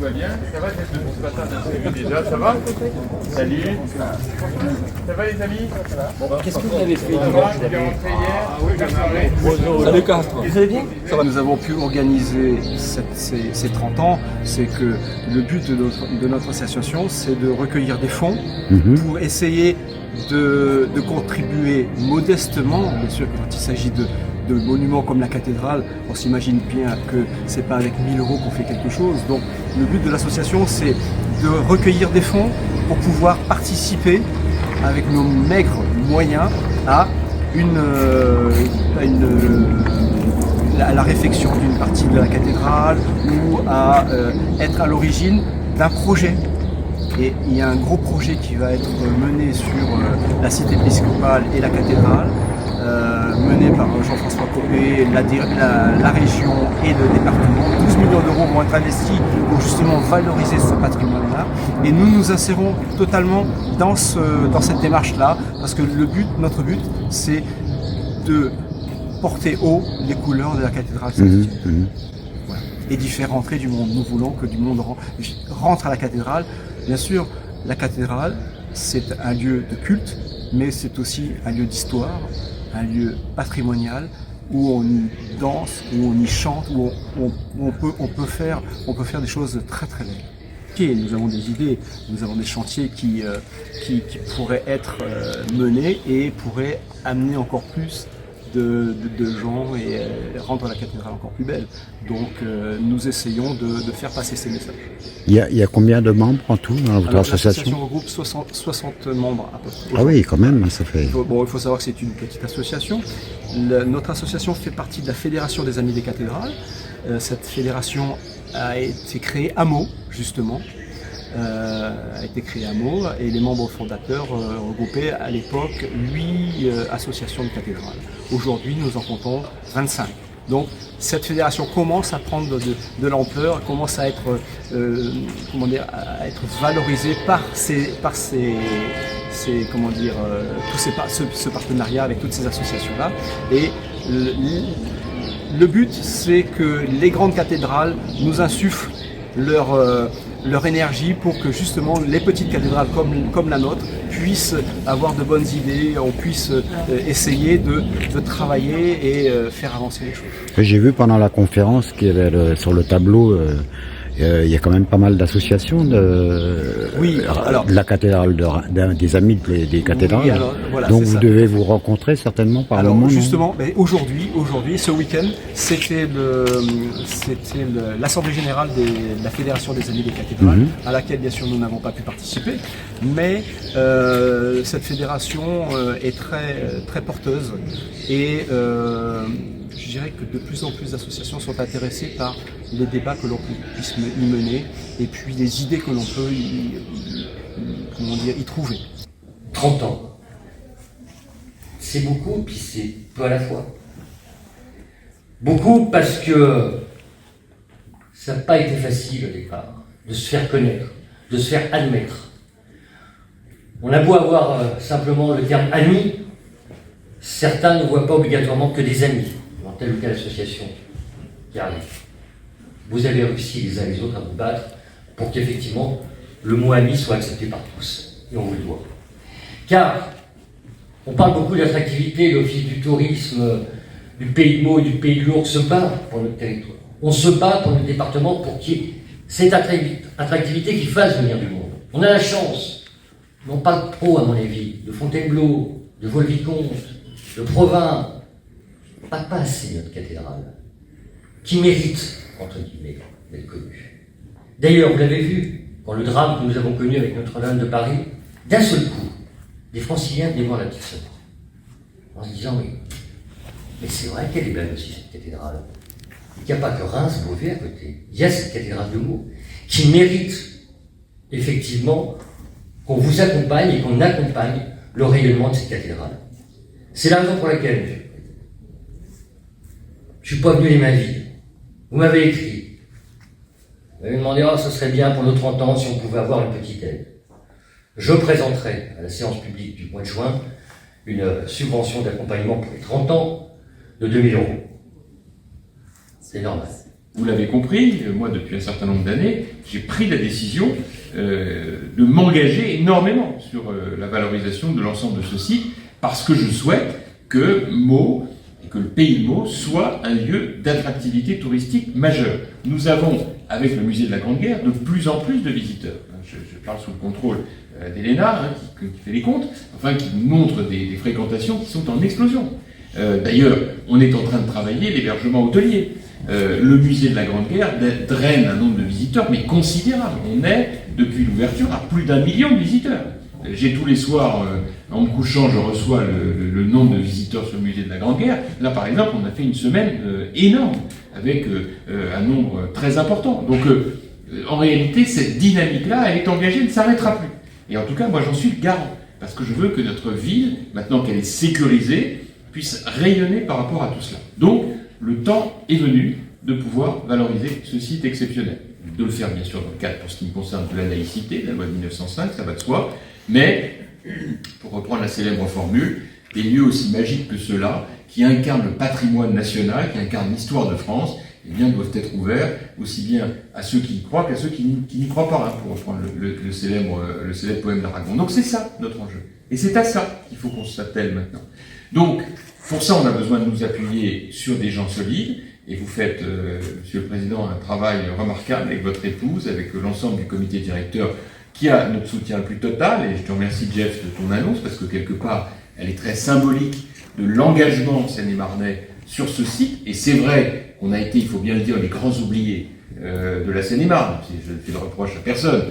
va bien? Ça va depuis ce matin, on s'est vu déjà, ça va? Salut. Ça va les amis? Qu'est-ce que vous avez fait Ça va? Tu es rentré hier? Ah oui, j'en ai. Salut Carl, vous allez bien? Nous avons pu organiser ces 30 ans, c'est que le but de notre association, c'est de recueillir des fonds pour essayer de contribuer modestement, bien sûr quand il s'agit de monuments comme la cathédrale, on s'imagine bien que c'est pas avec 1000 € qu'on fait quelque chose. Donc le but de l'association, c'est de recueillir des fonds pour pouvoir participer avec nos maigres moyens à la réfection d'une partie de la cathédrale ou à être à l'origine d'un projet. Et il y a un gros projet qui va être mené sur la cité épiscopale et la cathédrale, mené par Jean-François Copé, la région et le département. 12 millions d'euros vont être investis pour justement valoriser ce patrimoine-là. Et nous nous insérons totalement dans cette démarche-là, parce que notre but, c'est de porter haut les couleurs de la cathédrale Saint-Étienne. Voilà. Et d'y faire rentrer du monde. Nous voulons que du monde rentre à la cathédrale. Bien sûr, la cathédrale, c'est un lieu de culte, mais c'est aussi un lieu d'histoire, un lieu patrimonial où on y danse, où on y chante, où on peut faire des choses très très belles. Nous avons des idées, nous avons des chantiers qui pourraient être menés et pourraient amener encore plus de gens et rendre la cathédrale encore plus belle. Donc nous essayons de faire passer ces messages. Il y a combien de membres en tout dans votre association? L'association regroupe 60 membres à peu près. Ah oui, quand même, ça fait... Il faut savoir que c'est une petite association. Notre association fait partie de la Fédération des Amis des Cathédrales. Cette fédération a été créée à Meaux, justement. Et les membres fondateurs regroupaient à l'époque 8 associations de cathédrales. Aujourd'hui, nous en comptons 25. Donc cette fédération commence à prendre de l'ampleur, commence à être, valorisée par ce partenariat avec toutes ces associations-là. Et le but, c'est que les grandes cathédrales nous insufflent leur énergie pour que justement les petites cathédrales comme la nôtre puissent avoir de bonnes idées, on puisse essayer de travailler et faire avancer les choses. J'ai vu pendant la conférence qu'il y avait sur le tableau, il y a quand même pas mal d'associations de la cathédrale, des amis des cathédrales. Oui, alors, voilà, donc vous devez vous rencontrer certainement par le moment. Justement, aujourd'hui, ce week-end, c'était l'Assemblée Générale de la Fédération des Amis des Cathédrales, à laquelle bien sûr nous n'avons pas pu participer, mais cette fédération est très, très porteuse et je dirais que de plus en plus d'associations sont intéressées par les débats que l'on puisse y mener et puis les idées que l'on peut y trouver. 30 ans, c'est beaucoup, puis c'est peu à la fois. Beaucoup parce que ça n'a pas été facile au départ de se faire connaître, de se faire admettre. On a beau avoir simplement le terme ami, certains ne voient pas obligatoirement que des amis dans telle ou telle association qui arrive. Vous avez réussi les uns les autres à vous battre pour qu'effectivement le mot ami soit accepté par tous, et on vous le doit. Car on parle beaucoup d'attractivité, l'Office du tourisme du Pays de Meaux et du Pays de Lourdes se bat pour notre territoire. On se bat pour notre département pour qu'il y ait cette attractivité qui fasse venir du monde. On a la chance, on parle trop à mon avis, de Fontainebleau, de Vaux-le-Vicomte, de Provins, pas assez notre cathédrale, qui mérite, entre guillemets, d'être connue. D'ailleurs, vous l'avez vu, quand le drame que nous avons connu avec Notre-Dame de Paris, d'un seul coup, des franciliens venaient voir la petite sœur, en se disant, mais c'est vrai qu'elle est belle aussi, cette cathédrale. Il n'y a pas que Reims, Beauvais à côté. Il y a cette cathédrale de Meaux, qui mérite, effectivement, qu'on vous accompagne et qu'on accompagne le rayonnement de cette cathédrale. C'est la raison pour laquelle je ne suis pas venu les mains vides. Vous m'avez écrit. Vous m'avez demandé, ce serait bien pour nos 30 ans si on pouvait avoir une petite aide. Je présenterai à la séance publique du mois de juin une subvention d'accompagnement pour les 30 ans de 2 000 €. C'est normal. Vous l'avez compris, moi depuis un certain nombre d'années, j'ai pris la décision de m'engager énormément sur la valorisation de l'ensemble de ce site, parce que je souhaite que Meaux et que le pays de Meaux soit un lieu d'attractivité touristique majeur. Nous avons, avec le musée de la Grande Guerre, de plus en plus de visiteurs. Je parle sous le contrôle d'Elena, qui fait les comptes, enfin qui montre des fréquentations qui sont en explosion. D'ailleurs, on est en train de travailler l'hébergement hôtelier. Le musée de la Grande Guerre draine un nombre de visiteurs, mais considérable. On est, depuis l'ouverture, à plus d'1 million de visiteurs. J'ai tous les soirs, en me couchant, je reçois le nombre de visiteurs sur le musée de la Grande Guerre. Là, par exemple, on a fait une semaine énorme, avec un nombre très important. Donc, en réalité, cette dynamique-là, elle est engagée, elle ne s'arrêtera plus. Et en tout cas, moi, j'en suis le garant. Parce que je veux que notre ville, maintenant qu'elle est sécurisée, puisse rayonner par rapport à tout cela. Donc, le temps est venu de pouvoir valoriser ce site exceptionnel. De le faire, bien sûr, dans le cadre, pour ce qui me concerne, de la laïcité, de la loi de 1905, ça va de soi. Mais, pour reprendre la célèbre formule, des lieux aussi magiques que ceux-là, qui incarnent le patrimoine national, qui incarnent l'histoire de France, eh bien, doivent être ouverts aussi bien à ceux qui y croient qu'à ceux qui n'y croient pas, hein, pour reprendre le célèbre poème d'Aragon. Donc c'est ça, notre enjeu. Et c'est à ça qu'il faut qu'on s'attelle maintenant. Donc, pour ça, on a besoin de nous appuyer sur des gens solides, et vous faites, Monsieur le Président, un travail remarquable avec votre épouse, avec l'ensemble du comité directeur, qui a notre soutien le plus total, et je te remercie, Jeff, de ton annonce, parce que quelque part, elle est très symbolique de l'engagement seine-et-marnais sur ce site, et c'est vrai qu'on a été, il faut bien le dire, les grands oubliés de la Seine-et-Marne, je ne fais le reproche à personne,